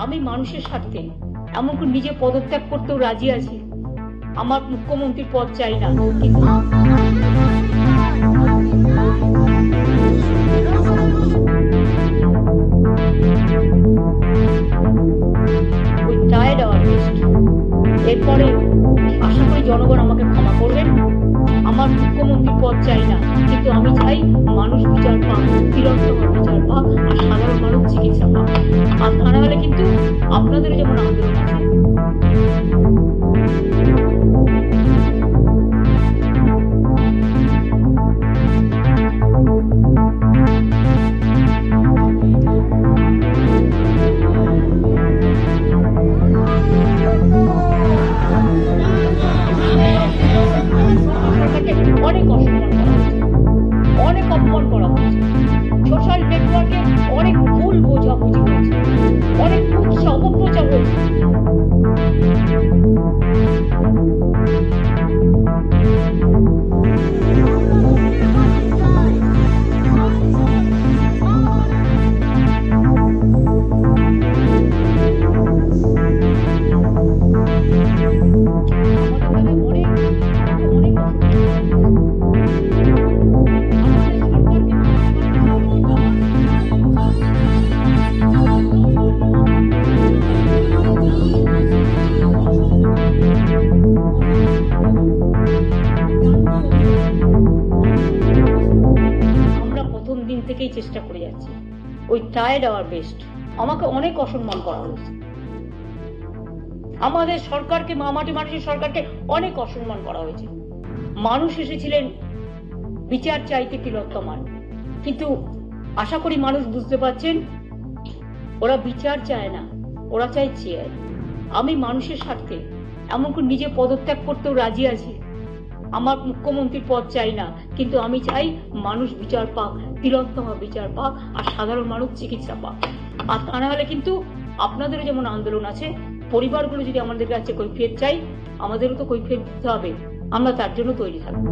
আমি মানুষের স্বার্থে এমনকি নিজে পদত্যাগ করতেও রাজি আছি। আমার মুখ্যমন্ত্রীর পদ চাই না, কিন্তু এরপরে আশা করি জনগণ আমাকে ক্ষমা করবেন। আমার মুখ্যমন্ত্রীর পদ চাই না, কিন্তু আমি চাই মানুষ বিচার পাক, তিলোত্তমা বিচার পাক, আর সাধারণ মানুষ চিকিৎসা পাক। আর তা না হলে কিন্তু আপনাদেরও যেমন আন্দোলন আছে। অনেক অসম্মান করা হয়েছে, অনেক অপমান করা হয়েছে, সোশ্যাল নেটওয়ার্কে অনেক ভুল বোঝাবুঝি হয়েছে, অনেক কুৎসা অপপ্রচার হয়েছে। থেকেই চেষ্টা করে যাচ্ছি, ওই ট্রাইড আওয়ার বেস্ট। আমাকে অনেক অসম্মান করা হয়েছে, আমাদের সরকারকে, মামাটি মানুষের সরকারকে অনেক অসম্মান করা হয়েছে। মানুষ এসেছিলেন বিচার চাইতে তিলোত্তমার, কিন্তু আশা করি মানুষ বুঝতে পারছেন ওরা বিচার চায় না, ওরা চায় চেয়ার। আমি মানুষের স্বার্থে এমনকি নিজে পদত্যাগ করতেও রাজি আছি। আমার মুখ্যমন্ত্রীর পদ চাই না, কিন্তু আমি চাই মানুষ বিচার পাক, তিলোত্তমা বিচার পাক, আর সাধারণ মানুষ চিকিৎসা পাক। আর তা না হলে কিন্তু আপনাদেরও যেমন আন্দোলন আছে। পরিবারগুলো যদি আমাদের কাছে কৈফিয়ত চাই, আমাদেরও তো কৈফিয়ত দিতে হবে। আমরা তার জন্য তৈরি থাকবো।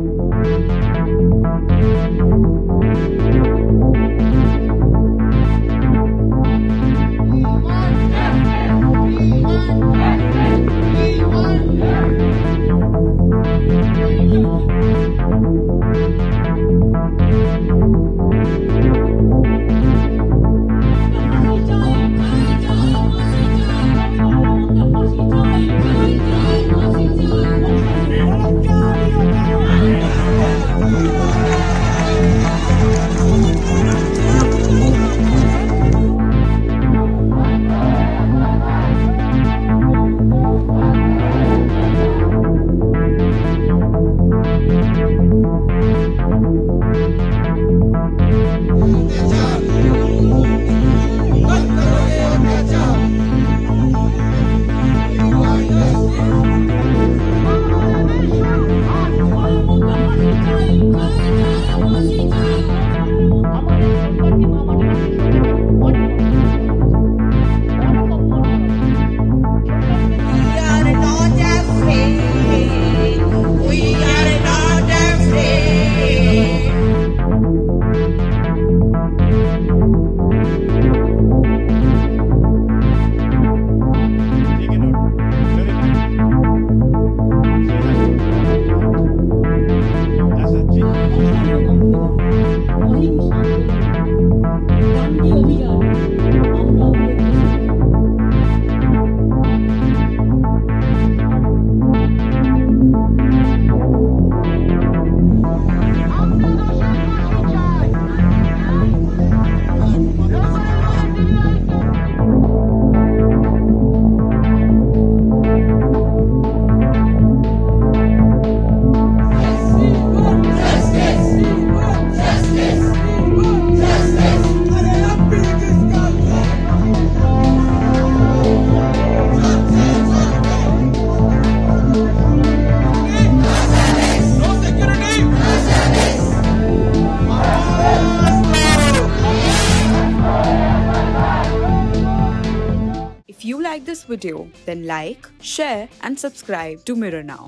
If you like this video, then like, share and subscribe to Mirror Now.